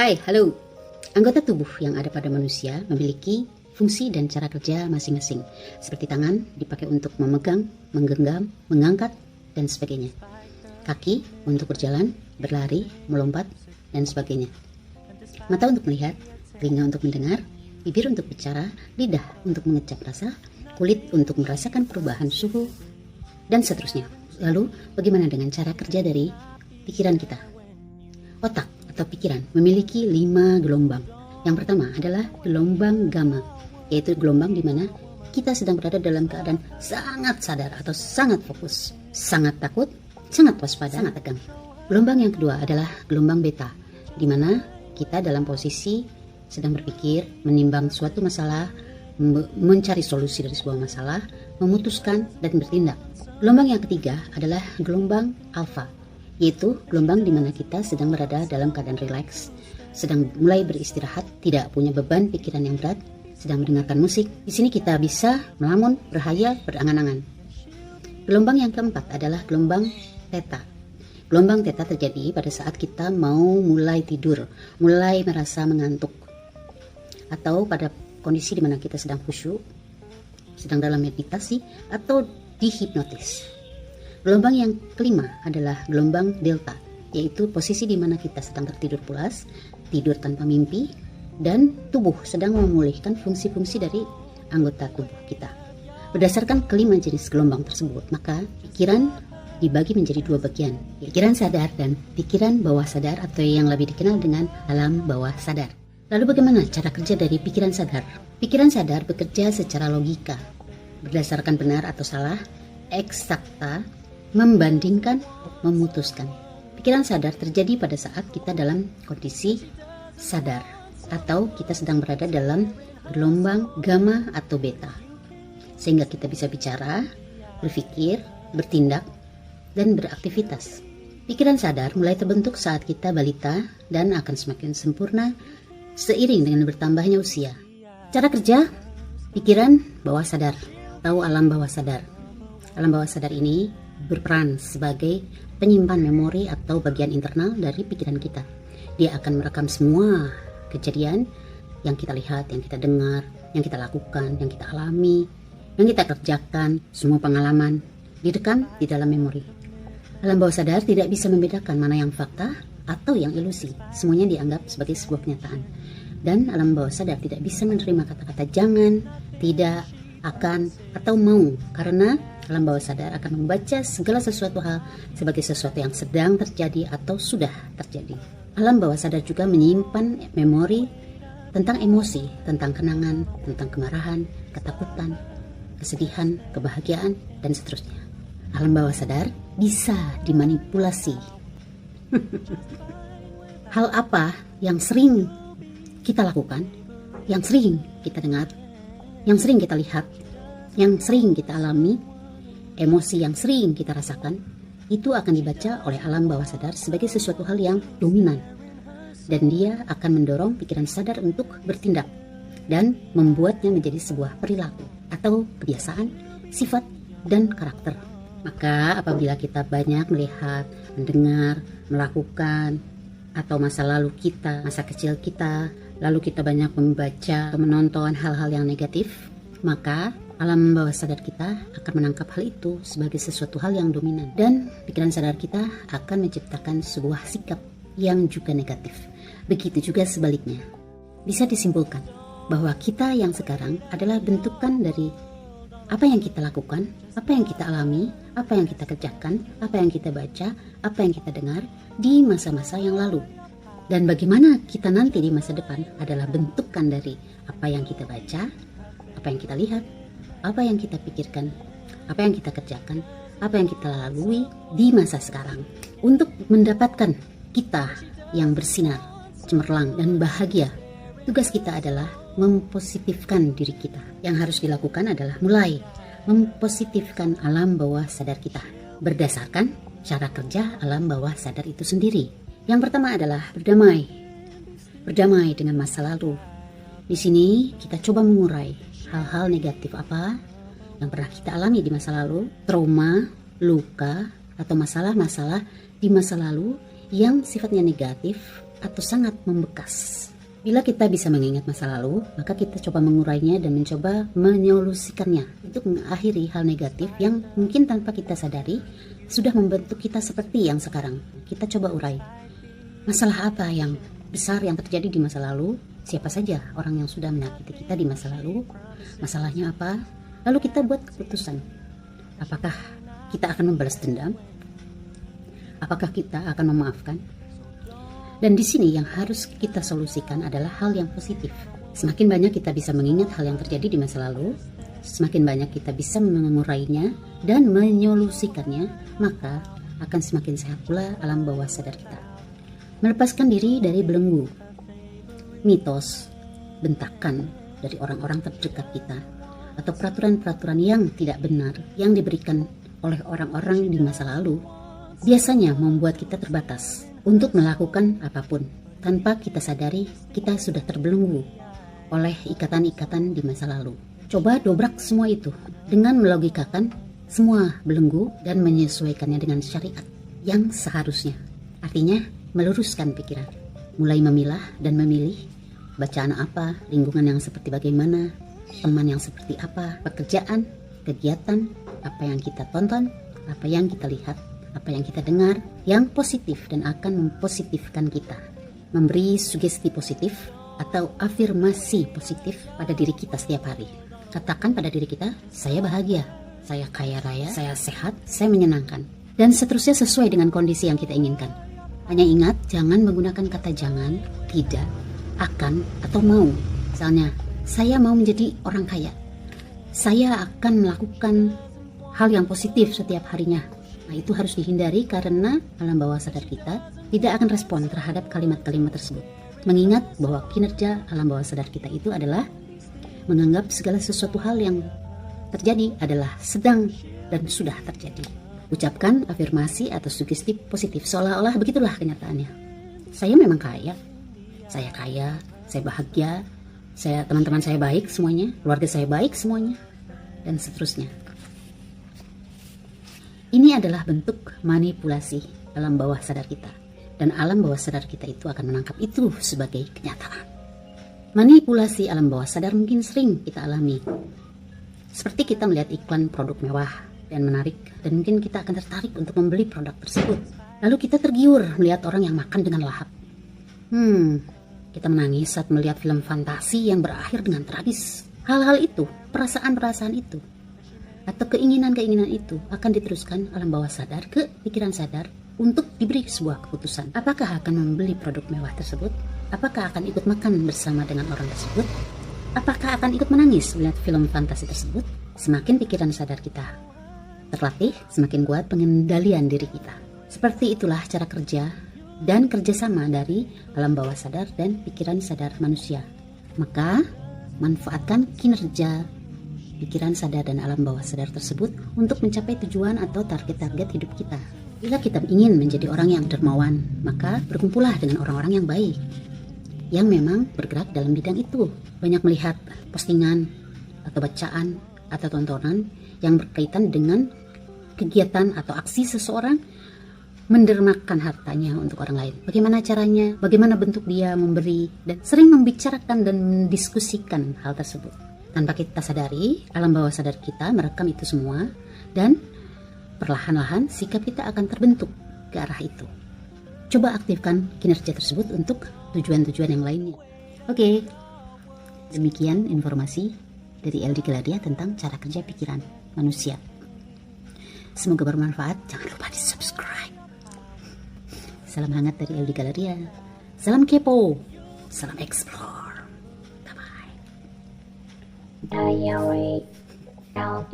Hai, halo. Anggota tubuh yang ada pada manusia memiliki fungsi dan cara kerja masing-masing. Seperti tangan dipakai untuk memegang, menggenggam, mengangkat, dan sebagainya. Kaki untuk berjalan, berlari, melompat, dan sebagainya. Mata untuk melihat, telinga untuk mendengar, bibir untuk bicara, lidah untuk mengecap rasa, kulit untuk merasakan perubahan suhu, dan seterusnya. Lalu, bagaimana dengan cara kerja dari pikiran kita? Otak atau pikiran memiliki 5 gelombang. Yang pertama adalah gelombang gamma, yaitu gelombang di mana kita sedang berada dalam keadaan sangat sadar atau sangat fokus, sangat takut, sangat waspada, sangat tegang. Gelombang yang kedua adalah gelombang beta, di mana kita dalam posisi sedang berpikir, menimbang suatu masalah, mencari solusi dari sebuah masalah, memutuskan dan bertindak. Gelombang yang ketiga adalah gelombang alfa, yaitu gelombang di mana kita sedang berada dalam keadaan rileks, sedang mulai beristirahat, tidak punya beban pikiran yang berat, sedang mendengarkan musik. Di sini kita bisa melamun, berhayal, berangan-angan. Gelombang yang keempat adalah gelombang theta. Gelombang theta terjadi pada saat kita mau mulai tidur, mulai merasa mengantuk, atau pada kondisi di mana kita sedang khusyuk, sedang dalam meditasi, atau dihipnotis. Gelombang yang kelima adalah gelombang delta, yaitu posisi di mana kita sedang tertidur pulas, tidur tanpa mimpi, dan tubuh sedang memulihkan fungsi-fungsi dari anggota tubuh kita. Berdasarkan kelima jenis gelombang tersebut, maka pikiran dibagi menjadi 2 bagian, pikiran sadar dan pikiran bawah sadar, atau yang lebih dikenal dengan alam bawah sadar. Lalu bagaimana cara kerja dari pikiran sadar? Pikiran sadar bekerja secara logika, berdasarkan benar atau salah, eksakta, membandingkan, memutuskan. Pikiran sadar terjadi pada saat kita dalam kondisi sadar, atau kita sedang berada dalam gelombang gamma atau beta, sehingga kita bisa bicara, berpikir, bertindak, dan beraktivitas. Pikiran sadar mulai terbentuk saat kita balita dan akan semakin sempurna seiring dengan bertambahnya usia. Cara kerja pikiran bawah sadar atau alam bawah sadar. Alam bawah sadar ini berperan sebagai penyimpan memori atau bagian internal dari pikiran kita. Dia akan merekam semua kejadian yang kita lihat, yang kita dengar, yang kita lakukan, yang kita alami, yang kita kerjakan, semua pengalaman direkam di dalam memori. Alam bawah sadar tidak bisa membedakan mana yang fakta atau yang ilusi. Semuanya dianggap sebagai sebuah kenyataan. Dan alam bawah sadar tidak bisa menerima kata-kata jangan, tidak, akan, atau mau, karena alam bawah sadar akan membaca segala sesuatu hal sebagai sesuatu yang sedang terjadi atau sudah terjadi. Alam bawah sadar juga menyimpan memori tentang emosi, tentang kenangan, tentang kemarahan, ketakutan, kesedihan, kebahagiaan, dan seterusnya. Alam bawah sadar bisa dimanipulasi. Hal apa yang sering kita lakukan, yang sering kita dengar, yang sering kita lihat, yang sering kita alami, emosi yang sering kita rasakan, itu akan dibaca oleh alam bawah sadar sebagai sesuatu hal yang dominan. Dan dia akan mendorong pikiran sadar untuk bertindak dan membuatnya menjadi sebuah perilaku atau kebiasaan, sifat, dan karakter. Maka apabila kita banyak melihat, mendengar, melakukan, atau masa lalu kita, masa kecil kita, lalu kita banyak membaca atau menonton hal-hal yang negatif, maka alam bawah sadar kita akan menangkap hal itu sebagai sesuatu hal yang dominan. Dan pikiran sadar kita akan menciptakan sebuah sikap yang juga negatif. Begitu juga sebaliknya. Bisa disimpulkan bahwa kita yang sekarang adalah bentukan dari apa yang kita lakukan, apa yang kita alami, apa yang kita kerjakan, apa yang kita baca, apa yang kita dengar di masa-masa yang lalu. Dan bagaimana kita nanti di masa depan adalah bentukan dari apa yang kita baca, apa yang kita lihat, apa yang kita pikirkan, apa yang kita kerjakan, apa yang kita lalui di masa sekarang. Untuk mendapatkan kita yang bersinar, cemerlang, dan bahagia, tugas kita adalah mempositifkan diri kita. Yang harus dilakukan adalah mulai mempositifkan alam bawah sadar kita berdasarkan cara kerja alam bawah sadar itu sendiri. Yang pertama adalah berdamai. Berdamai dengan masa lalu. Di sini kita coba mengurai hal-hal negatif apa yang pernah kita alami di masa lalu, trauma, luka, atau masalah-masalah di masa lalu yang sifatnya negatif atau sangat membekas. Bila kita bisa mengingat masa lalu, maka kita coba mengurainya dan mencoba menyolusikannya untuk mengakhiri hal negatif yang mungkin tanpa kita sadari sudah membentuk kita seperti yang sekarang. Kita coba urai. Masalah apa yang besar yang terjadi di masa lalu? Siapa saja orang yang sudah menyakiti kita di masa lalu? Masalahnya apa? Lalu kita buat keputusan. Apakah kita akan membalas dendam? Apakah kita akan memaafkan? Dan di sini yang harus kita solusikan adalah hal yang positif. Semakin banyak kita bisa mengingat hal yang terjadi di masa lalu, semakin banyak kita bisa mengurainya dan menyolusikannya, maka akan semakin sehat pula alam bawah sadar kita. Melepaskan diri dari belenggu, mitos, bentakan dari orang-orang terdekat kita, atau peraturan-peraturan yang tidak benar yang diberikan oleh orang-orang di masa lalu, biasanya membuat kita terbatas untuk melakukan apapun. Tanpa kita sadari, kita sudah terbelenggu oleh ikatan-ikatan di masa lalu. Coba dobrak semua itu dengan melogikakan semua belenggu dan menyesuaikannya dengan syariat yang seharusnya. Artinya, meluruskan pikiran. Mulai memilah dan memilih bacaan apa, lingkungan yang seperti bagaimana, teman yang seperti apa, pekerjaan, kegiatan, apa yang kita tonton, apa yang kita lihat, apa yang kita dengar, yang positif dan akan mempositifkan kita. Memberi sugesti positif atau afirmasi positif pada diri kita setiap hari. Katakan pada diri kita, saya bahagia, saya kaya raya, saya sehat, saya menyenangkan. Dan seterusnya sesuai dengan kondisi yang kita inginkan. Hanya ingat, jangan menggunakan kata jangan, tidak, akan, atau mau. Misalnya, saya mau menjadi orang kaya. Saya akan melakukan hal yang positif setiap harinya. Nah, itu harus dihindari karena alam bawah sadar kita tidak akan respon terhadap kalimat-kalimat tersebut. Mengingat bahwa kinerja alam bawah sadar kita itu adalah menganggap segala sesuatu hal yang terjadi adalah sedang dan sudah terjadi. Ucapkan afirmasi atau sugesti positif seolah-olah begitulah kenyataannya. Saya memang kaya, saya bahagia, teman-teman saya baik semuanya, keluarga saya baik semuanya, dan seterusnya. Ini adalah bentuk manipulasi alam bawah sadar kita. Dan alam bawah sadar kita itu akan menangkap itu sebagai kenyataan. Manipulasi alam bawah sadar mungkin sering kita alami. Seperti kita melihat iklan produk mewah dan menarik, dan mungkin kita akan tertarik untuk membeli produk tersebut. Lalu kita tergiur melihat orang yang makan dengan lahap. Kita menangis saat melihat film fantasi yang berakhir dengan tragis. Hal-hal itu, perasaan-perasaan itu, atau keinginan-keinginan itu akan diteruskan alam bawah sadar ke pikiran sadar untuk diberi sebuah keputusan. Apakah akan membeli produk mewah tersebut? Apakah akan ikut makan bersama dengan orang tersebut? Apakah akan ikut menangis melihat film fantasi tersebut? Semakin pikiran sadar kita terlatih, semakin kuat pengendalian diri kita. Seperti itulah cara kerja dan kerjasama dari alam bawah sadar dan pikiran sadar manusia. Maka, manfaatkan kinerja pikiran sadar dan alam bawah sadar tersebut untuk mencapai tujuan atau target-target hidup kita. Bila kita ingin menjadi orang yang dermawan, maka berkumpullah dengan orang-orang yang baik, yang memang bergerak dalam bidang itu. Banyak melihat postingan atau bacaan atau tontonan yang berkaitan dengan kegiatan atau aksi seseorang mendermakan hartanya untuk orang lain. Bagaimana caranya, bagaimana bentuk dia memberi, dan sering membicarakan dan mendiskusikan hal tersebut. Tanpa kita sadari, alam bawah sadar kita merekam itu semua, dan perlahan-lahan sikap kita akan terbentuk ke arah itu. Coba aktifkan kinerja tersebut untuk tujuan-tujuan yang lainnya. Oke, demikian informasi dari LD Galaria tentang cara kerja pikiran manusia. Semoga bermanfaat, jangan lupa di subscribe. Salam hangat dari LD Galaria. Salam kepo, salam explore. Bye-bye. Diary LD